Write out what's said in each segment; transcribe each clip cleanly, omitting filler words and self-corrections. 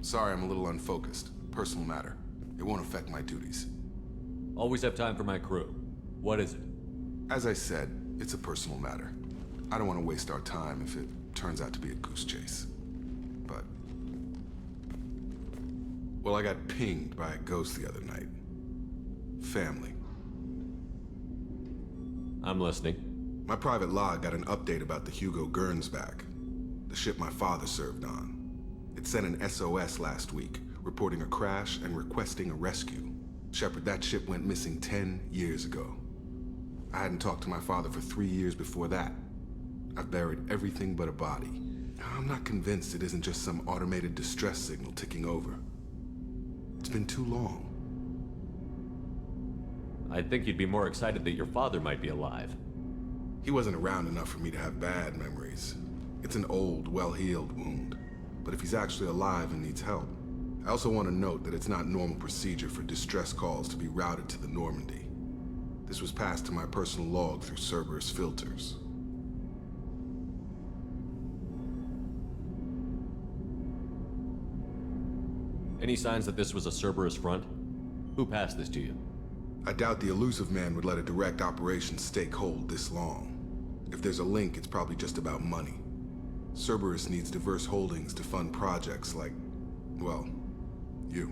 Sorry I'm a little unfocused. Personal matter. It won't affect my duties. Always have time for my crew. What is it? As I said, it's a personal matter. I don't want to waste our time if it turns out to be a goose chase. But... well, I got pinged by a ghost the other night. Family. I'm listening. My private log got an update about the Hugo Gernsback, the ship my father served on. It sent an SOS last week, reporting a crash and requesting a rescue. Shepard, that ship went missing 10 years ago. I hadn't talked to my father for 3 years before that. I've buried everything but a body. I'm not convinced it isn't just some automated distress signal ticking over. It's been too long. I think you'd be more excited that your father might be alive. He wasn't around enough for me to have bad memories. It's an old, well-healed wound. But if he's actually alive and needs help, I also want to note that it's not normal procedure for distress calls to be routed to the Normandy. This was passed to my personal log through Cerberus filters. Any signs that this was a Cerberus front? Who passed this to you? I doubt the elusive man would let a direct operations stake hold this long. If there's a link, it's probably just about money. Cerberus needs diverse holdings to fund projects like, well, you.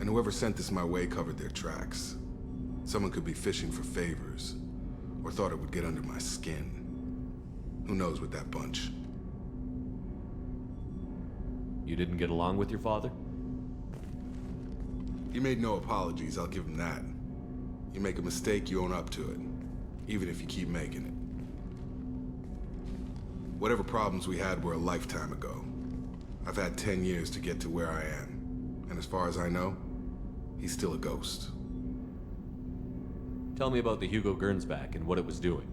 And whoever sent this my way covered their tracks. Someone could be fishing for favors, or thought it would get under my skin. Who knows with that bunch? You didn't get along with your father? He made no apologies, I'll give him that. You make a mistake, you own up to it, even if you keep making it. Whatever problems we had were a lifetime ago. I've had 10 years to get to where I am, and as far as I know, he's still a ghost. Tell me about the Hugo Gernsback and what it was doing.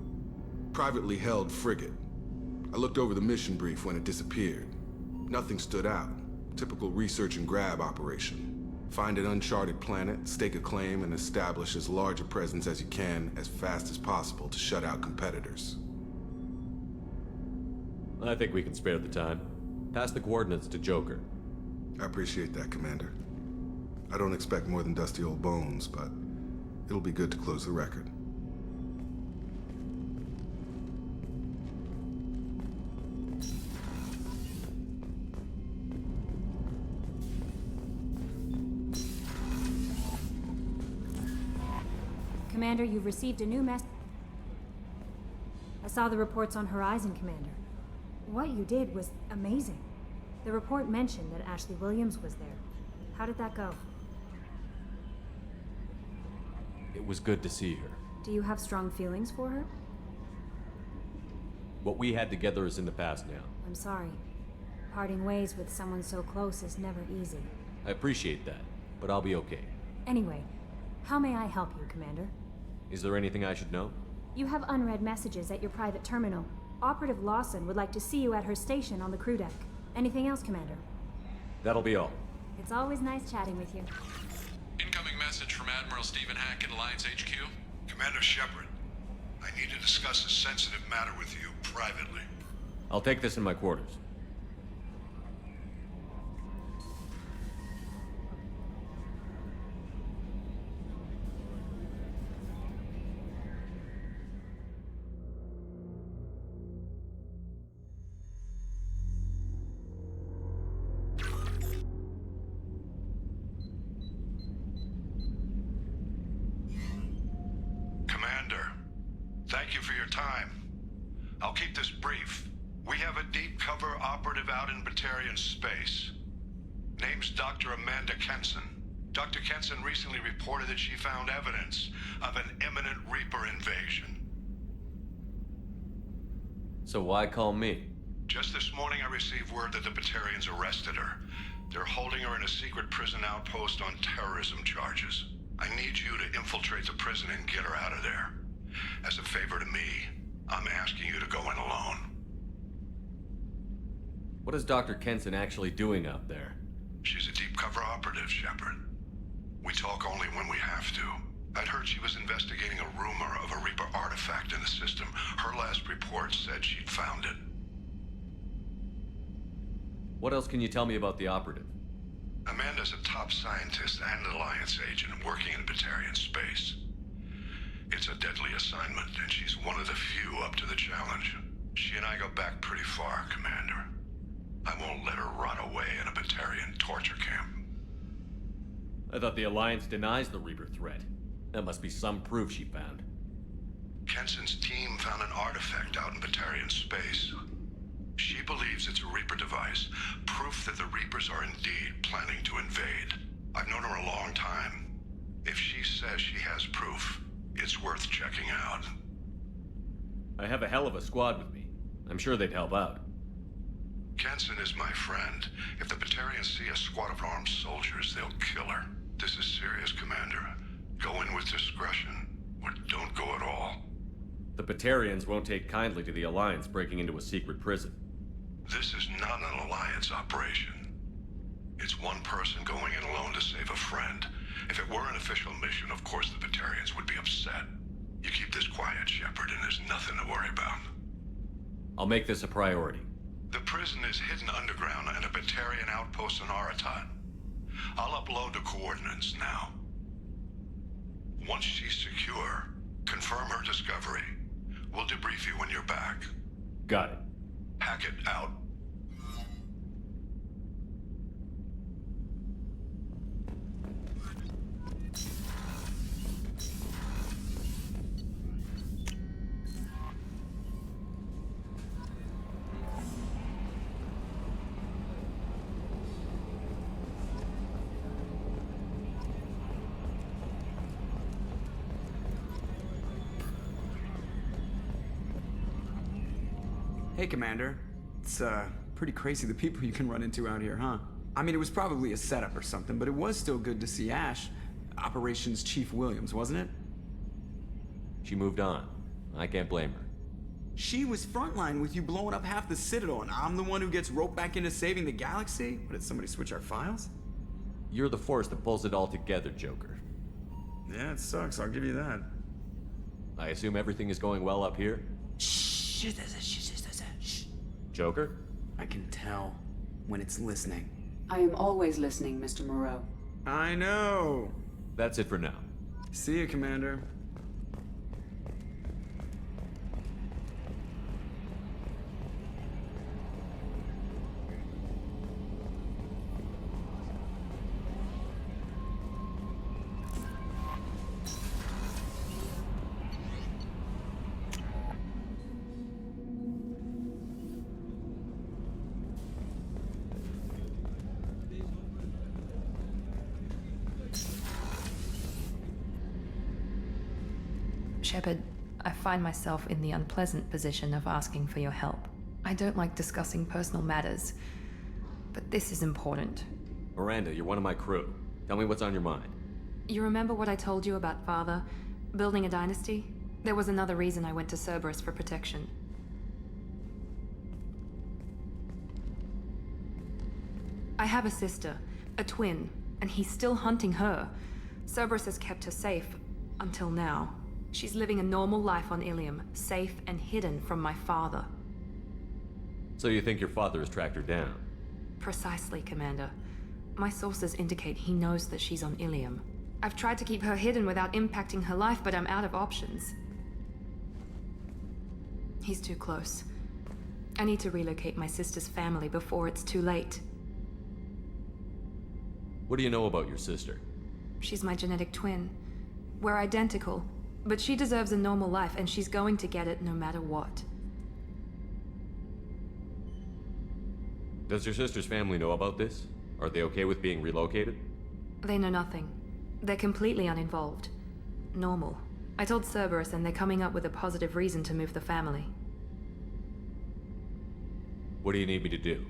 Privately held frigate. I looked over the mission brief when it disappeared. Nothing stood out. Typical research and grab operation. Find an uncharted planet, stake a claim, and establish as large a presence as you can as fast as possible to shut out competitors. I think we can spare the time. Pass the coordinates to Joker. I appreciate that, Commander. I don't expect more than dusty old bones, but it'll be good to close the record. Commander, you've received a new message. I saw the reports on Horizon, Commander. What you did was amazing. The report mentioned that Ashley Williams was there. How did that go? It was good to see her. Do you have strong feelings for her? What we had together is in the past now. I'm sorry. Parting ways with someone so close is never easy. I appreciate that, but I'll be okay. Anyway, how may I help you, Commander? Is there anything I should know? You have unread messages at your private terminal. Operative Lawson would like to see you at her station on the crew deck. Anything else, Commander? That'll be all. It's always nice chatting with you. Incoming message from Admiral Stephen Hackett, Alliance HQ. Commander Shepard, I need to discuss a sensitive matter with you privately. I'll take this in my quarters. Thank you for your time. I'll keep this brief. We have a deep cover operative out in Batarian space. Name's Dr. Amanda Kenson. Dr. Kenson recently reported that she found evidence of an imminent Reaper invasion. So why call me? Just this morning I received word that the Batarians arrested her. They're holding her in a secret prison outpost on terrorism charges. I need you to infiltrate the prison and get her out of there. As a favor to me, I'm asking you to go in alone. What is Dr. Kenson actually doing out there? She's a deep cover operative, Shepard. We talk only when we have to. I'd heard she was investigating a rumor of a Reaper artifact in the system. Her last report said she'd found it. What else can you tell me about the operative? Amanda's a top scientist and Alliance agent working in Batarian space. It's a deadly assignment, and she's one of the few up to the challenge. She and I go back pretty far, Commander. I won't let her rot away in a Batarian torture camp. I thought the Alliance denies the Reaper threat. That must be some proof she found. Kenson's team found an artifact out in Batarian space. She believes it's a Reaper device, proof that the Reapers are indeed planning to invade. I've known her a long time. If she says she has proof, it's worth checking out. I have a hell of a squad with me. I'm sure they'd help out. Kenson is my friend. If the Batarians see a squad of armed soldiers, they'll kill her. This is serious, Commander. Go in with discretion, or don't go at all. The Batarians won't take kindly to the Alliance breaking into a secret prison. This is not an Alliance operation. It's one person going in alone to save a friend. If it were an official mission, of course the Batarians would be upset. You keep this quiet, Shepard, and there's nothing to worry about. I'll make this a priority. The prison is hidden underground and a Batarian outpost in Aratat. I'll upload the coordinates now. Once she's secure, confirm her discovery. We'll debrief you when you're back. Got it. Hackett out. Hey, Commander. It's, pretty crazy the people you can run into out here, huh? I mean, it was probably a setup or something, but it was still good to see Ash. Operations Chief Williams, wasn't it? She moved on. I can't blame her. She was frontline with you blowing up half the Citadel, and I'm the one who gets roped back into saving the galaxy? What, did somebody switch our files? You're the force that pulls it all together, Joker. Yeah, it sucks, I'll give you that. I assume everything is going well up here? Shh. Joker? I can tell when it's listening. I am always listening, Mr. Moreau. I know. That's it for now. See you, Commander. Shepard, I find myself in the unpleasant position of asking for your help. I don't like discussing personal matters, but this is important. Miranda, you're one of my crew. Tell me what's on your mind. You remember what I told you about Father? Building a dynasty? There was another reason I went to Cerberus for protection. I have a sister, a twin, and he's still hunting her. Cerberus has kept her safe, until now. She's living a normal life on Ilium, safe and hidden from my father. So you think your father has tracked her down? Precisely, Commander. My sources indicate he knows that she's on Ilium. I've tried to keep her hidden without impacting her life, but I'm out of options. He's too close. I need to relocate my sister's family before it's too late. What do you know about your sister? She's my genetic twin. We're identical, but she deserves a normal life, and she's going to get it no matter what. Does your sister's family know about this? Are they okay with being relocated? They know nothing. They're completely uninvolved. Normal. I told Cerberus, and they're coming up with a positive reason to move the family. What do you need me to do?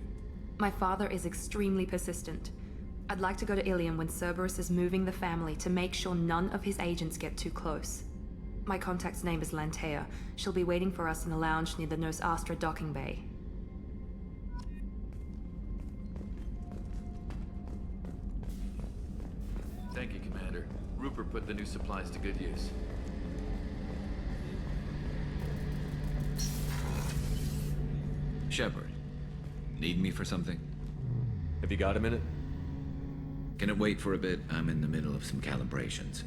My father is extremely persistent. I'd like to go to Ilium when Cerberus is moving the family to make sure none of his agents get too close. My contact's name is Lantea. She'll be waiting for us in the lounge near the Nos Astra docking bay. Thank you, Commander. Rupert put the new supplies to good use. Shepard, need me for something? Have you got a minute? Can it wait for a bit? I'm in the middle of some calibrations.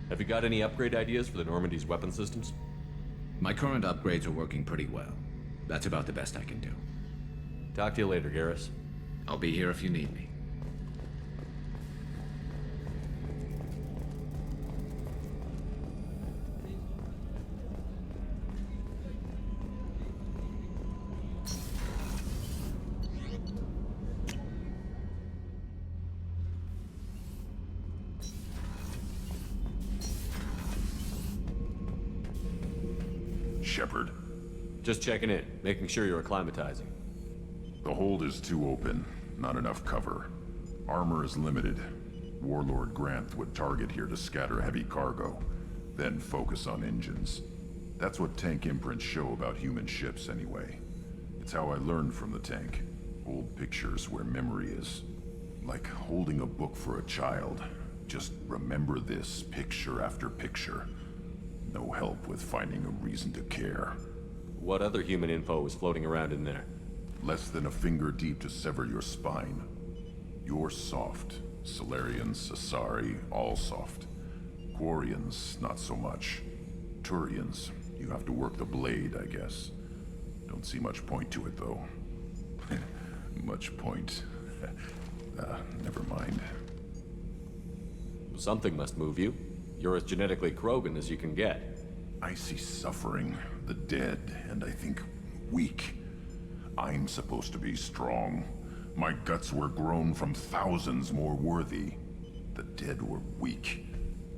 Have you got any upgrade ideas for the Normandy's weapon systems? My current upgrades are working pretty well. That's about the best I can do. Talk to you later, Garrus. I'll be here if you need me. Shepard, Just checking in, making sure you're acclimatizing. the hold is too open. Not enough cover. Armor is limited. Warlord Grant would target here to scatter heavy cargo, then focus on engines. That's what tank imprints show about human ships anyway. It's how I learned from the tank. Old pictures where memory is. Like holding a book for a child. Just remember this picture after picture. No help with finding a reason to care. What other human info was floating around in there? Less than a finger deep to sever your spine. You're soft. Solarians, Asari, all soft. Quarians, not so much. Turians, you have to work the blade, I guess. Don't see much point to it, though. Much point. Never mind. Something must move you. You're as genetically Krogan as you can get. I see suffering, the dead, and I think weak. I'm supposed to be strong. My guts were grown from thousands more worthy. The dead were weak.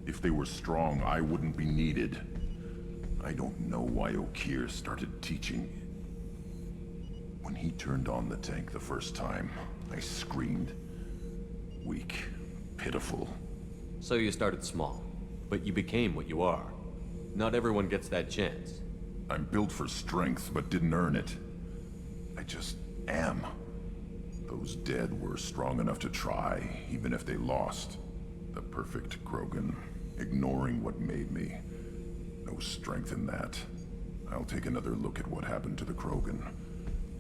If they were strong, I wouldn't be needed. I don't know why Okeer started teaching. When he turned on the tank the first time, I screamed. Weak, pitiful. So you started small, but you became what you are. Not everyone gets that chance. I'm built for strength, but didn't earn it. I just am. Those dead were strong enough to try, even if they lost. The perfect Krogan, ignoring what made me. No strength in that. I'll take another look at what happened to the Krogan.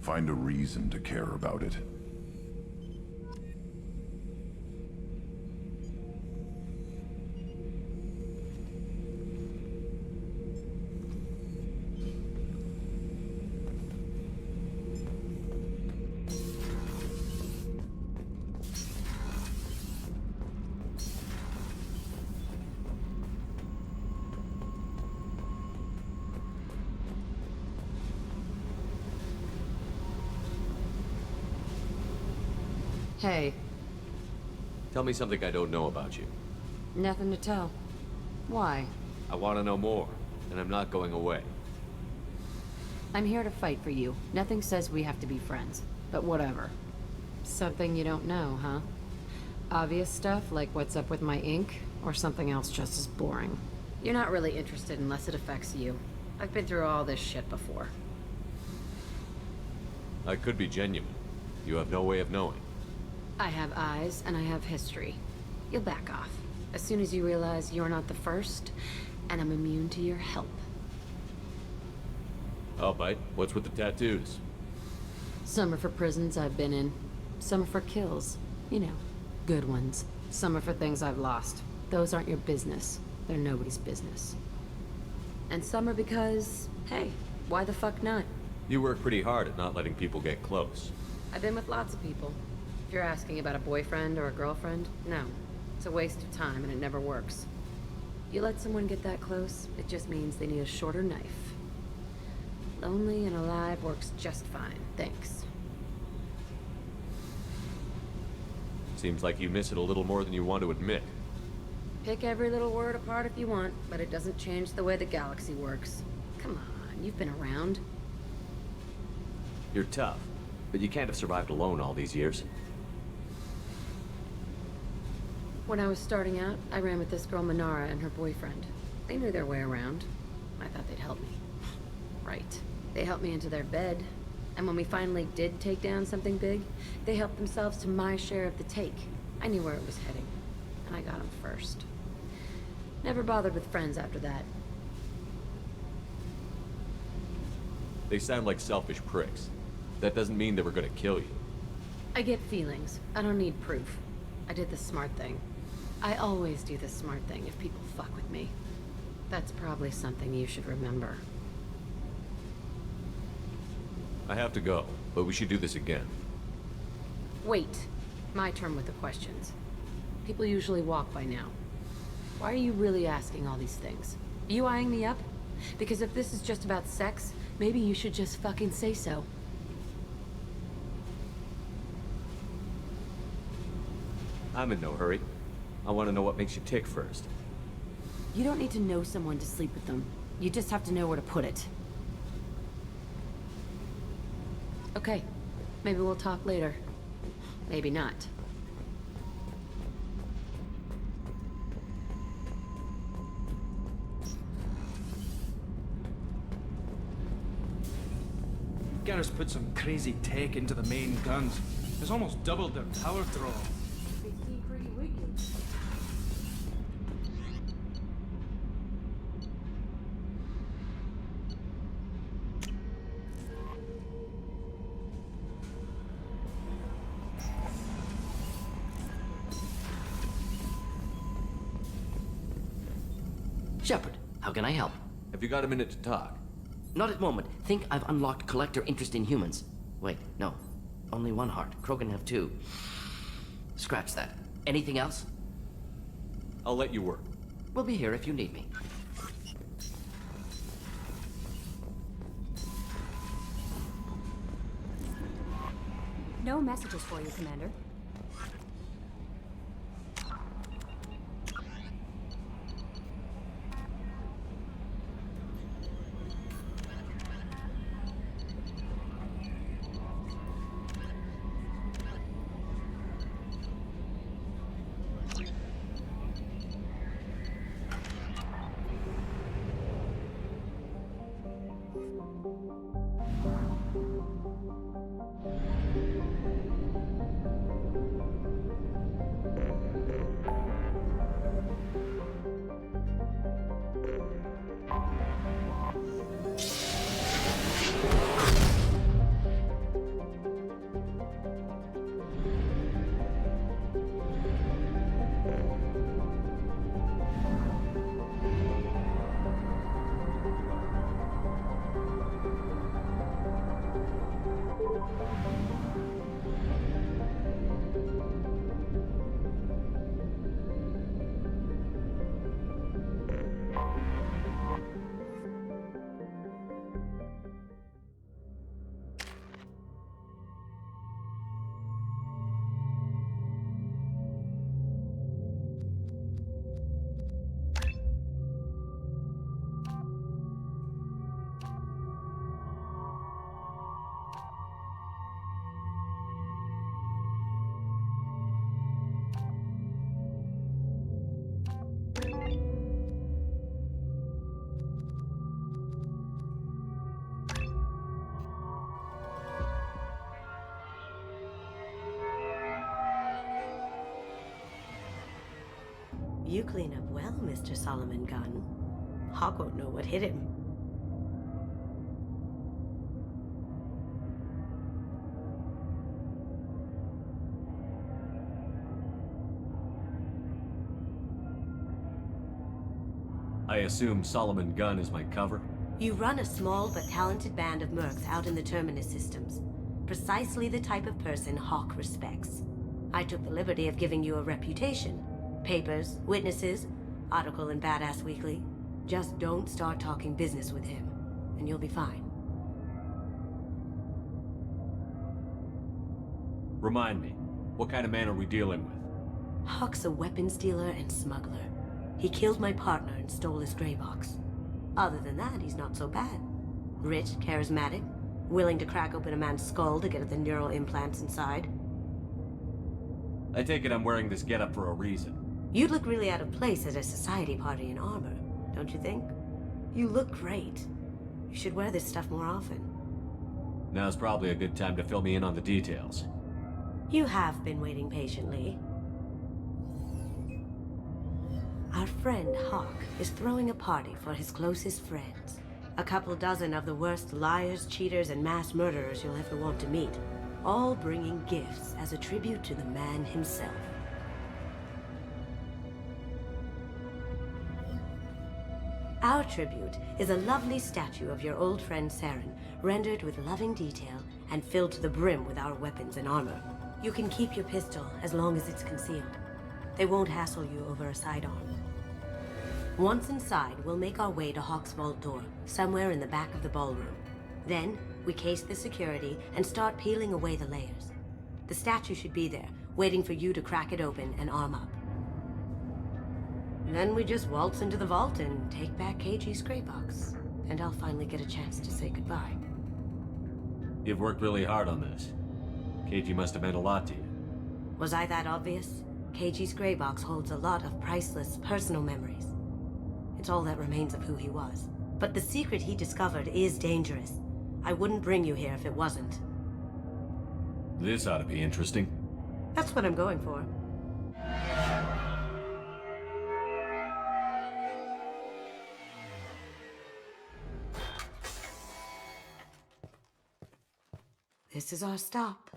Find a reason to care about it. Hey, Tell me something I don't know about you. nothing to tell. Why? I want to know more, and I'm not going away. I'm here to fight for you. Nothing says we have to be friends, but whatever. Something you don't know, huh? Obvious stuff like what's up with my ink, or something else just as boring. You're not really interested unless it affects you. I've been through all this shit before. I could be genuine. You have no way of knowing. I have eyes, and I have history. You'll back off. As soon as you realize you're not the first, and I'm immune to your help. I'll bite. What's with the tattoos? Some are for prisons I've been in. Some are for kills. You know, good ones. Some are for things I've lost. Those aren't your business. They're nobody's business. And some are because, hey, why the fuck not? You work pretty hard at not letting people get close. I've been with lots of people. If you're asking about a boyfriend or a girlfriend, no. It's a waste of time and it never works. You let someone get that close, it just means they need a shorter knife. Lonely and alive works just fine, thanks. Seems like you miss it a little more than you want to admit. Pick every little word apart if you want, but it doesn't change the way the galaxy works. Come on, you've been around. You're tough, but you can't have survived alone all these years. When I was starting out, I ran with this girl Minara and her boyfriend. They knew their way around. I thought they'd help me. Right. They helped me into their bed. And when we finally did take down something big, they helped themselves to my share of the take. I knew where it was heading. And I got them first. Never bothered with friends after that. They sound like selfish pricks. That doesn't mean they were gonna kill you. I get feelings. I don't need proof. I did the smart thing. I always do the smart thing if people fuck with me. That's probably something you should remember. I have to go, but we should do this again. Wait. My turn with the questions. People usually walk by now. Why are you really asking all these things? Are you eyeing me up? Because if this is just about sex, maybe you should just fucking say so. I'm in no hurry. I want to know what makes you tick first. You don't need to know someone to sleep with them. You just have to know where to put it. Okay. Maybe we'll talk later. Maybe not. Garrus put some crazy tech into the main guns. It's almost doubled their power draw. They seem pretty wicked. Shepard, how can I help? Have you got a minute to talk? Not at the moment. Think I've unlocked collector interest in humans. Wait, no. Only one heart. Krogan have two. Scratch that. Anything else? I'll let you work. We'll be here if you need me. No messages for you, Commander. You clean up well, Mr. Solomon Gunn. Hawk won't know what hit him. I assume Solomon Gunn is my cover? You run a small but talented band of mercs out in the Terminus systems. Precisely the type of person Hawk respects. I took the liberty of giving you a reputation. Papers, witnesses, article in Badass Weekly. Just don't start talking business with him, and you'll be fine. Remind me, what kind of man are we dealing with? Hawk's a weapons dealer and smuggler. He killed my partner and stole his gray box. Other than that, he's not so bad. Rich, charismatic, willing to crack open a man's skull to get at the neural implants inside. I take it I'm wearing this getup for a reason. You'd look really out of place at a society party in armor, don't you think? You look great. You should wear this stuff more often. Now's probably a good time to fill me in on the details. You have been waiting patiently. Our friend Hawk is throwing a party for his closest friends. A couple dozen of the worst liars, cheaters, and mass murderers you'll ever want to meet. all bringing gifts as a tribute to the man himself. Our tribute is a lovely statue of your old friend Saren, rendered with loving detail and filled to the brim with our weapons and armor. You can keep your pistol as long as it's concealed. They won't hassle you over a sidearm. Once inside, we'll make our way to Hawk's vault door, somewhere in the back of the ballroom. Then, we case the security and start peeling away the layers. The statue should be there, waiting for you to crack it open and arm up. Then we just waltz into the vault and take back KG's gray box. And I'll finally get a chance to say goodbye. You've worked really hard on this. KG must have meant a lot to you. Was I that obvious? KG's gray box holds a lot of priceless personal memories. It's all that remains of who he was. But the secret he discovered is dangerous. I wouldn't bring you here if it wasn't. This ought to be interesting. That's what I'm going for. This is our stop.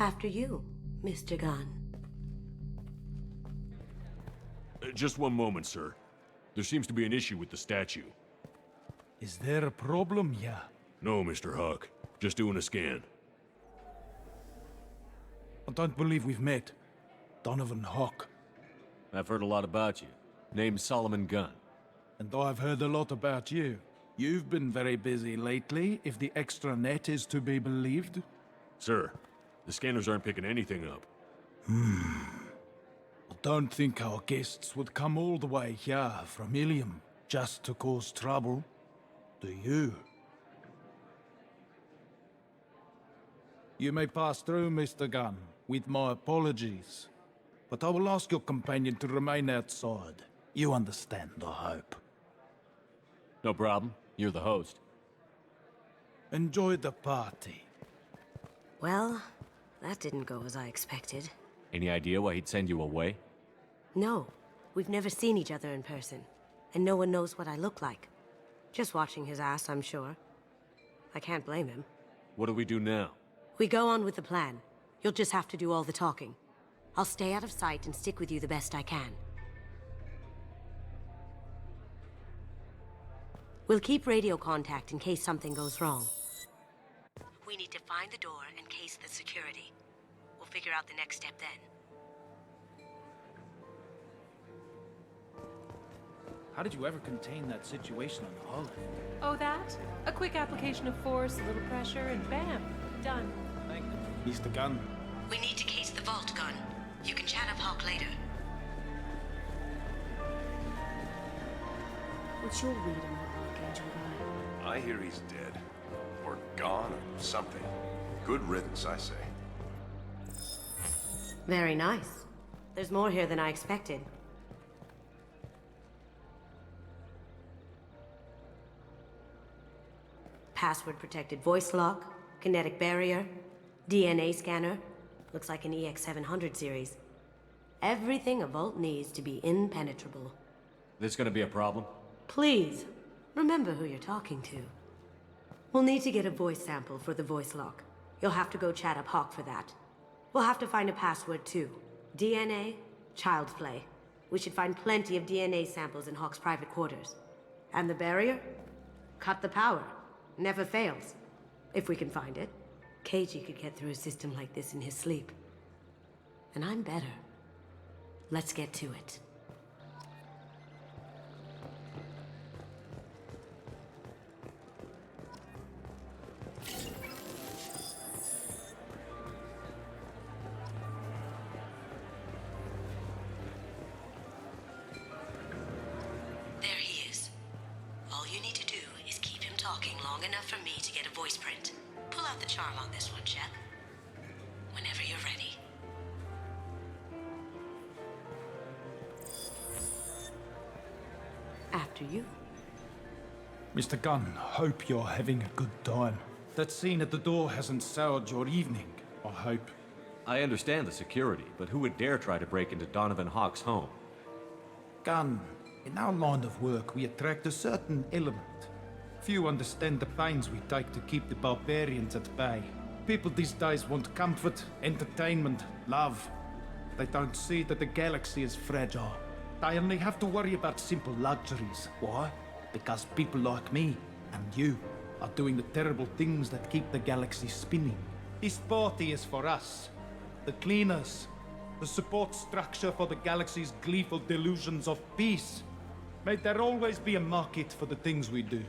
After you, Mr. Gunn. Just one moment, sir. There seems to be an issue with the statue. Is there a problem here? No, Mr. Huck. Just doing a scan. I don't believe we've met. Donovan Hawk. I've heard a lot about you. Name's Solomon Gunn. And I've heard a lot about you. You've been very busy lately, if the extra net is to be believed. Sir, the scanners aren't picking anything up. I don't think our guests would come all the way here from Ilium just to cause trouble. Do you? You may pass through, Mr. Gunn, with my apologies. But I will ask your companion to remain outside. You understand, I hope. No problem. You're the host. Enjoy the party. Well, that didn't go as I expected. Any idea why he'd send you away? No, we've never seen each other in person, and no one knows what I look like. Just watching his ass, I'm sure. I can't blame him. What do we do now? We go on with the plan. You'll just have to do all the talking. I'll stay out of sight and stick with you the best I can. We'll keep radio contact in case something goes wrong. We need to find the door and case the security. We'll figure out the next step then. How did you ever contain that situation on the Olive? Oh, that? A quick application of force, a little pressure, and bam, done. Thank you, Mr. Gunn. We need to case the vault, Gunn. You can chat up Hawk later. What's your read on that Archangel guy? I hear he's dead. Or gone, or something. Good riddance, I say. Very nice. There's more here than I expected. Password-protected voice lock, kinetic barrier, DNA scanner. Looks like an EX700 series. Everything a vault needs to be impenetrable. This gonna be a problem? Please, remember who you're talking to. We'll need to get a voice sample for the voice lock. You'll have to go chat up Hawk for that. We'll have to find a password too. DNA, child's play. We should find plenty of DNA samples in Hawk's private quarters. And the barrier? Cut the power. Never fails. If we can find it. KG could get through a system like this in his sleep. And I'm better. Let's get to it. There he is. All you need to do is keep him talking long enough for me to get a voice print. Pull out the charm on this one, Shep. Whenever you're ready. After you. Mr. Gunn, hope you're having a good time. That scene at the door hasn't soured your evening, I hope. I understand the security, but who would dare try to break into Donovan Hawk's home? Gunn, In our line of work, we attract a certain element. Few understand the pains we take to keep the barbarians at bay. People these days want comfort, entertainment, love. They don't see that the galaxy is fragile. They only have to worry about simple luxuries. Why? Because people like me and you are doing the terrible things that keep the galaxy spinning. This party is for us, the cleaners, the support structure for the galaxy's gleeful delusions of peace. May there always be a market for the things we do.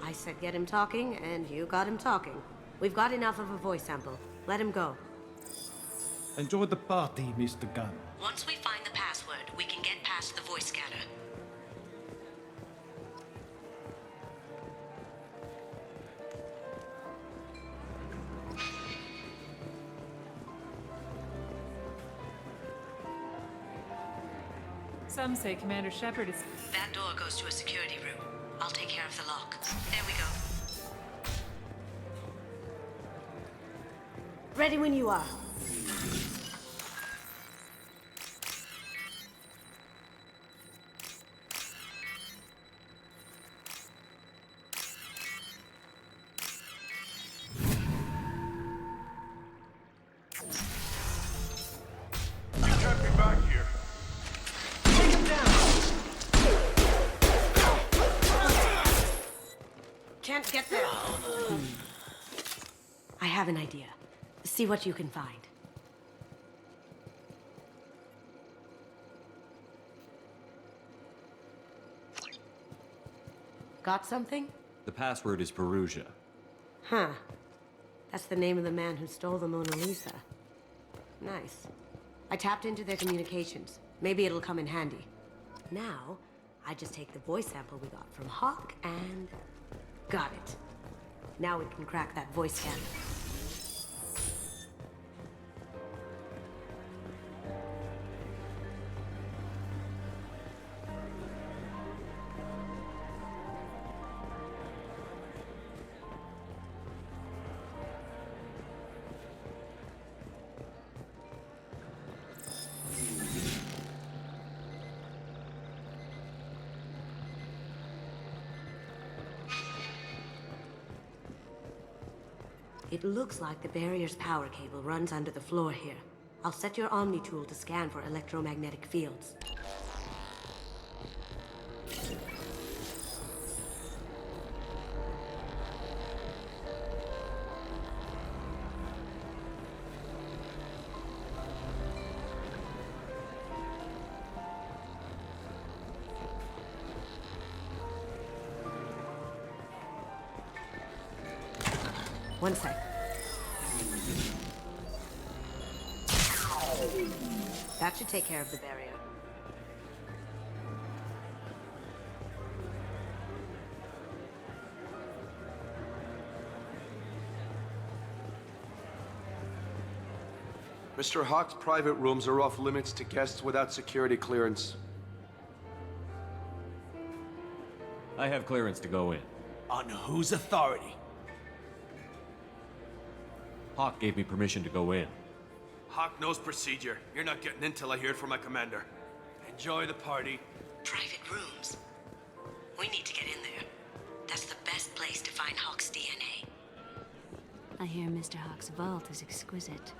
I said get him talking, and you got him talking. We've got enough of a voice sample. Let him go. Enjoy the party, Mr. Gunn. Once we find the password, we can get past the voice scanner. Some say Commander Shepard is... That door goes to a security room. I'll take care of the lock. There we go. Ready when you are. You can't be back here. Take him down. Can't get there. I have an idea. See what you can find. Got something? The password is Perugia. Huh. That's the name of the man who stole the Mona Lisa. Nice. I tapped into their communications. Maybe it'll come in handy. Now, I just take the voice sample we got from Hawk and... got it. Now we can crack that voice scanner. It looks like the barrier's power cable runs under the floor here. I'll set your Omni tool to scan for electromagnetic fields. One sec. That should take care of the barrier. Mr. Hawk's private rooms are off limits to guests without security clearance. I have clearance to go in. On whose authority? Hawk gave me permission to go in. Hawk knows procedure. You're not getting in till I hear it from my commander. Enjoy the party. Private rooms. We need to get in there. That's the best place to find Hawk's DNA. I hear Mr. Hawk's vault is exquisite.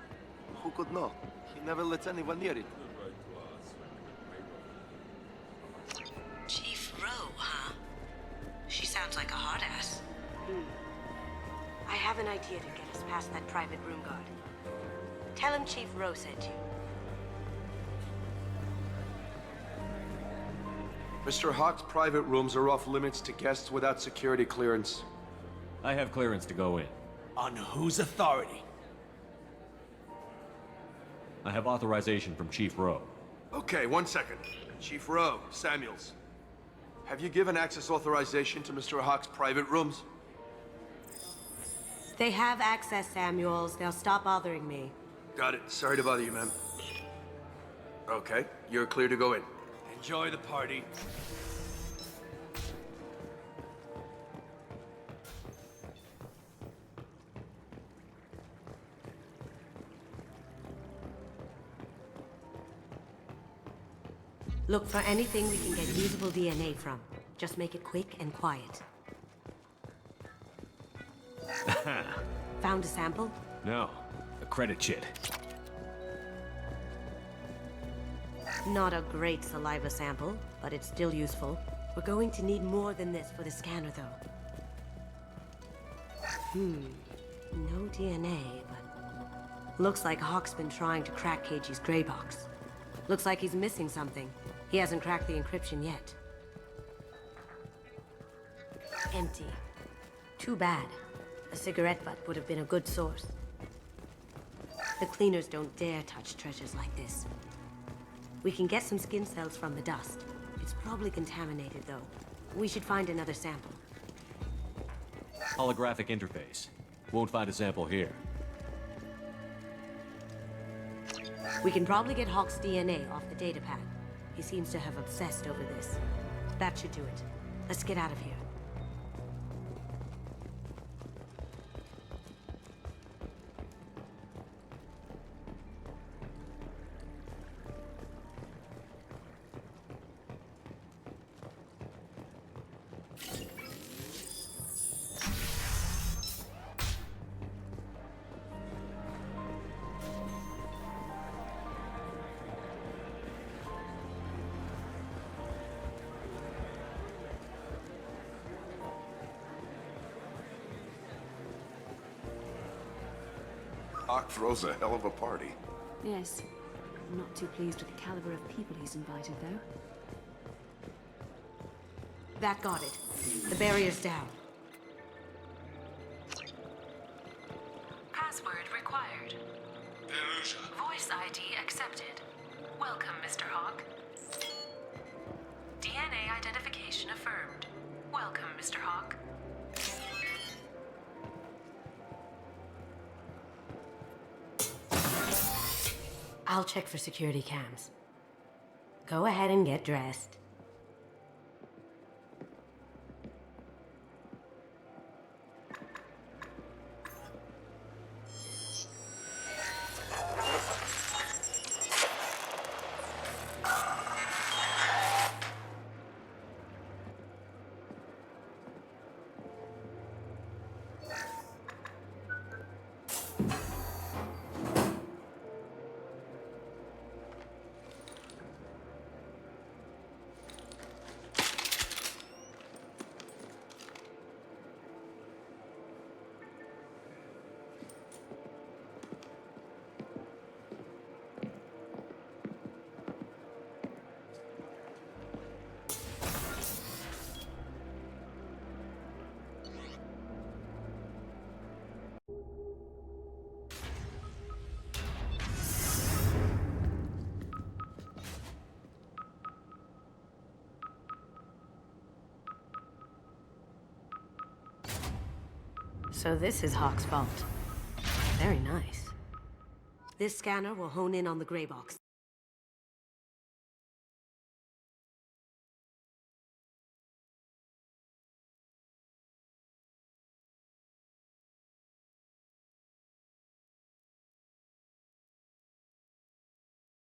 Who could know? He never lets anyone near it. Chief Rowe, huh? She sounds like a hard ass. I have an idea to get us past that private room guard. Tell him Chief Rowe sent you. Mr. Hawk's private rooms are off limits to guests without security clearance. I have clearance to go in. On whose authority? I have authorization from Chief Rowe. Okay, 1 second. Chief Rowe, Samuels. Have you given access authorization to Mr. Hawk's private rooms? They have access, Samuels. They'll stop bothering me. Got it. Sorry to bother you, ma'am. Okay, you're clear to go in. Enjoy the party. Look for anything we can get usable DNA from. Just make it quick and quiet. Found a sample? No, a credit chit. Not a great saliva sample, but it's still useful. We're going to need more than this for the scanner, though. No DNA, but... Looks like Hawk's been trying to crack KG's gray box. Looks like he's missing something. He hasn't cracked the encryption yet. Empty. Too bad. A cigarette butt would have been a good source. The cleaners don't dare touch treasures like this. We can get some skin cells from the dust. It's probably contaminated, though. We should find another sample. Holographic interface. Won't find a sample here. We can probably get Hawk's DNA off the datapad. He seems to have obsessed over this. That should do it. Let's get out of here. Hawk throws a hell of a party. Yes. I'm not too pleased with the caliber of people he's invited, though. That got it. The barrier's down. Password required. Voice ID accepted. Welcome, Mr. Hawk. DNA identification affirmed. Welcome, Mr. Hawk. I'll check for security cams. Go ahead and get dressed. So this is Hawk's vault. Very nice. This scanner will hone in on the gray box.